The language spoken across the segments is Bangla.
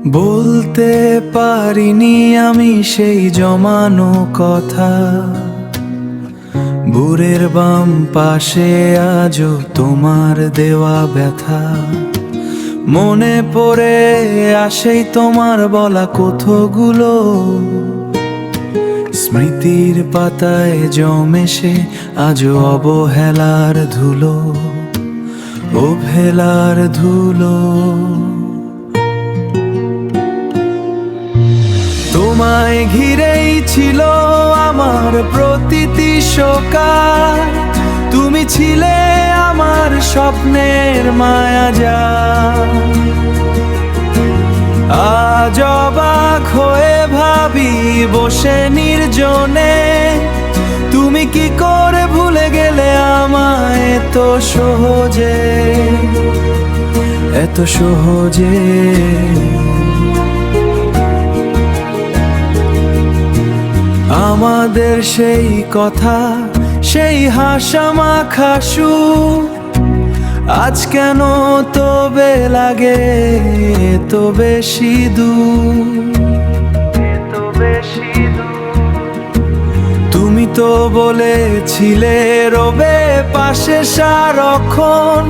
বলতে পারিনি আমি সেই জমানো কথা, বুড়ের বাম পাশে আজও তোমার দেওয়া ব্যথা। মনে পড়ে আসেই তোমার বলা কথাগুলো, স্মৃতির পাতায় জমে সে আজও অবহেলার ধুলো, অবহেলার ধুলো। তোমায় ঘিরেই ছিল আমার প্রতিটি সকাল, তুমি ছিলে আমার স্বপ্নের মায়াজাল। আজ অবাক হয়ে ভাবি বসে নির্জনে, তুমি কি করে ভুলে গেলে আমায় এত সহজে, এত সহজে। আমাদের সেই কথা, সেই হাসামাখা সুর, আজ কেন তবে লাগে এত বেশি দূর, এত বেশি দূর। তুমি তো বলেছিলে রবে পাশে সারাক্ষণ,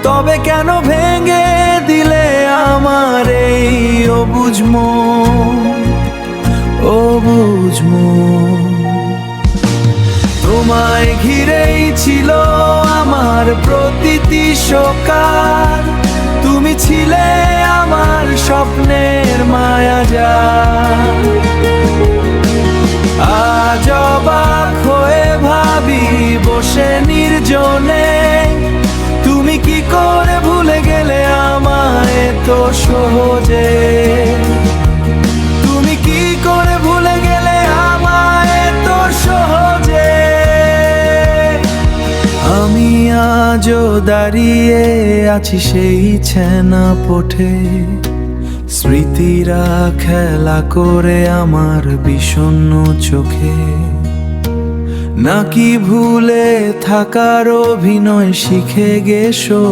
তবে কেন ভেঙে দিলে আমার এই অবুঝ মন, অবুঝ মন। তোমায় ঘিরেই ছিল আমার প্রতিটি সকাল, তুমি ছিলে আমার স্বপ্নের মায়াজাল। আজ অবাক হয়ে ভাবি বসে নির্জনে, তুমি কি করে ভুলে গেলে আমায় এত সহজে, তুমি কি করে ভুলে গেলে আমায় এত সহজে। আমি আজও দাঁড়িয়ে আছি সেই ছেনা পথে, স্মৃতিরা খেলা করে আমার বিষণ্ণ চোখে। নাকি ভুলে থাকার অভিনয় শিখে গেছো,